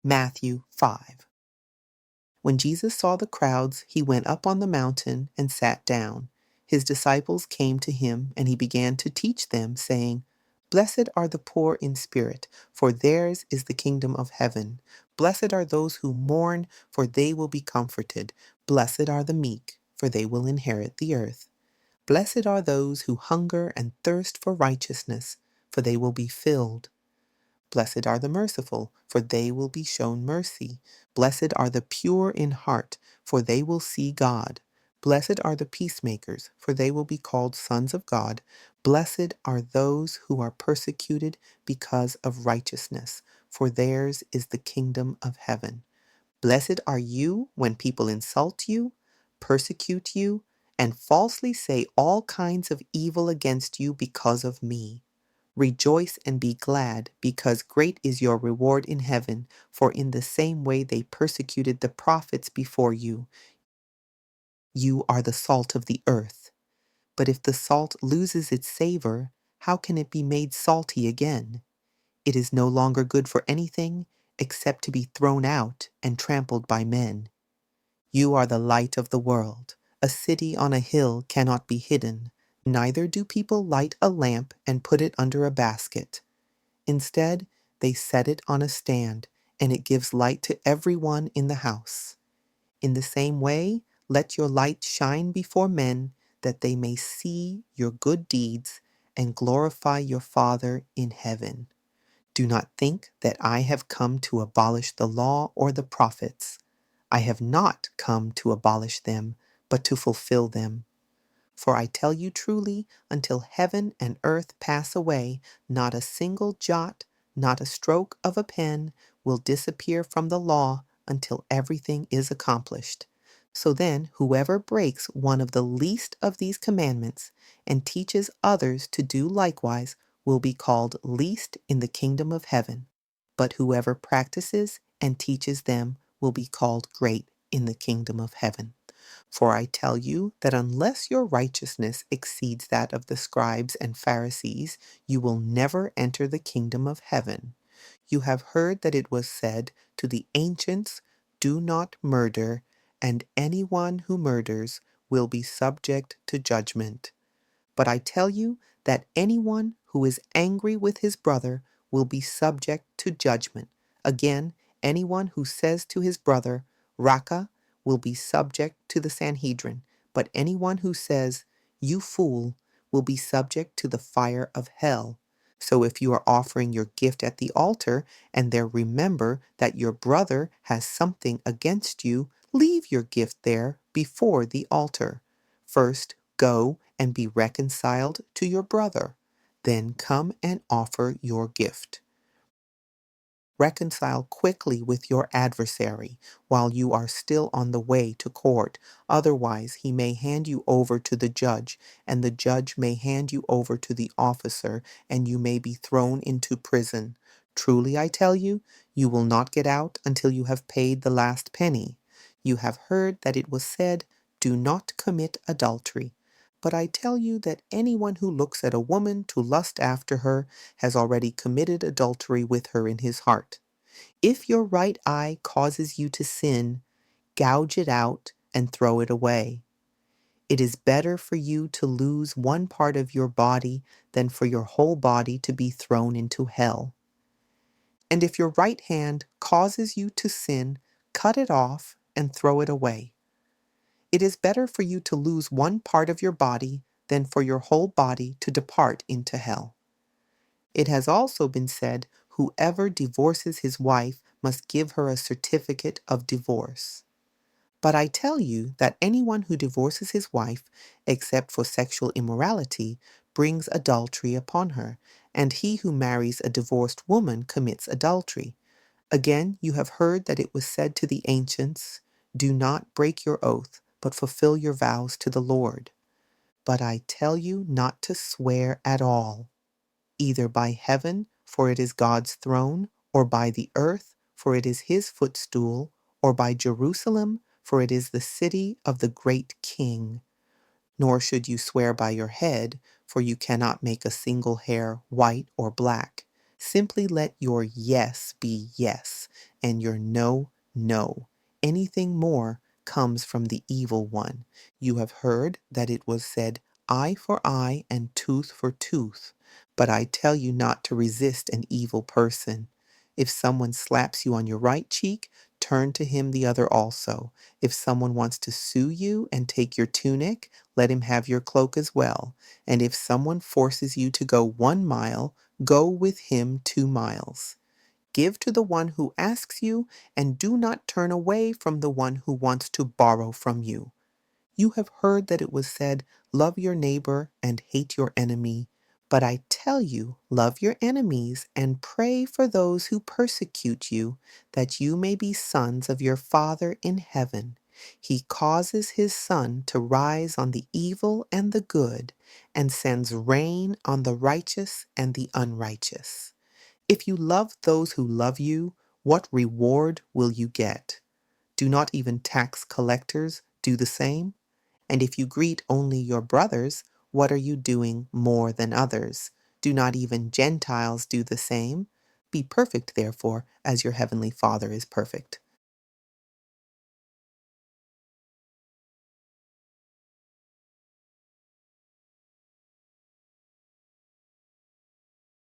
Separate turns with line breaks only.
Matthew 5. When Jesus saw the crowds, he went up on the mountain and sat down. His disciples came to him, and he began to teach them, saying, "Blessed are the poor in spirit, for theirs is the kingdom of heaven. Blessed are those who mourn, for they will be comforted. Blessed are the meek, for they will inherit the earth. Blessed are those who hunger and thirst for righteousness, for they will be filled. Blessed are the merciful, for they will be shown mercy. Blessed are the pure in heart, for they will see God. Blessed are the peacemakers, for they will be called sons of God. Blessed are those who are persecuted because of righteousness, for theirs is the kingdom of heaven. Blessed are you when people insult you, persecute you, and falsely say all kinds of evil against you because of me. Rejoice and be glad, because great is your reward in heaven, for in the same way they persecuted the prophets before you. You are the salt of the earth. But if the salt loses its savor, how can it be made salty again? It is no longer good for anything except to be thrown out and trampled by men. You are the light of the world. A city on a hill cannot be hidden. Neither do people light a lamp and put it under a basket. Instead, they set it on a stand, and it gives light to everyone in the house. In the same way, let your light shine before men, that they may see your good deeds and glorify your Father in heaven. Do not think that I have come to abolish the law or the prophets. I have not come to abolish them, but to fulfill them. For I tell you truly, until heaven and earth pass away, not a single jot, not a stroke of a pen will disappear from the law until everything is accomplished. So then, whoever breaks one of the least of these commandments and teaches others to do likewise will be called least in the kingdom of heaven. But whoever practices and teaches them will be called great in the kingdom of heaven. For I tell you that unless your righteousness exceeds that of the scribes and Pharisees, you will never enter the kingdom of heaven. You have heard that it was said to the ancients, 'Do not murder, and anyone who murders will be subject to judgment.' But I tell you that anyone who is angry with his brother will be subject to judgment. Again, anyone who says to his brother, 'Raka,' will be subject to the Sanhedrin. But anyone who says, 'You fool,' will be subject to the fire of hell. So if you are offering your gift at the altar, and there remember that your brother has something against you, leave your gift there before the altar. First, go and be reconciled to your brother. Then come and offer your gift. Reconcile quickly with your adversary while you are still on the way to court. Otherwise, he may hand you over to the judge, and the judge may hand you over to the officer, and you may be thrown into prison. Truly, I tell you, you will not get out until you have paid the last penny. You have heard that it was said, 'Do not commit adultery.' But I tell you that anyone who looks at a woman to lust after her has already committed adultery with her in his heart. If your right eye causes you to sin, gouge it out and throw it away. It is better for you to lose one part of your body than for your whole body to be thrown into hell. And if your right hand causes you to sin, cut it off and throw it away. It is better for you to lose one part of your body than for your whole body to depart into hell. It has also been said, 'Whoever divorces his wife must give her a certificate of divorce.' But I tell you that anyone who divorces his wife, except for sexual immorality, brings adultery upon her, and he who marries a divorced woman commits adultery. Again, you have heard that it was said to the ancients, 'Do not break your oath, but fulfill your vows to the Lord.' But I tell you not to swear at all, either by heaven, for it is God's throne, or by the earth, for it is his footstool, or by Jerusalem, for it is the city of the great King. Nor should you swear by your head, for you cannot make a single hair white or black. Simply let your yes be yes, and your no, no. Anything more comes from the evil one. You have heard that it was said, eye for eye and tooth for tooth. But I tell you not to resist an evil person. If someone slaps you on your right cheek, turn to him the other also. If someone wants to sue you and take your tunic, let him have your cloak as well. And if someone forces you to go 1 mile, go with him 2 miles. Give to the one who asks you, and do not turn away from the one who wants to borrow from you. You have heard that it was said, love your neighbor and hate your enemy. But I tell you, love your enemies and pray for those who persecute you, that you may be sons of your Father in heaven. He causes his sun to rise on the evil and the good, and sends rain on the righteous and the unrighteous. If you love those who love you, what reward will you get? Do not even tax collectors do the same? And if you greet only your brothers, what are you doing more than others? Do not even Gentiles do the same? Be perfect, therefore, as your heavenly Father is perfect.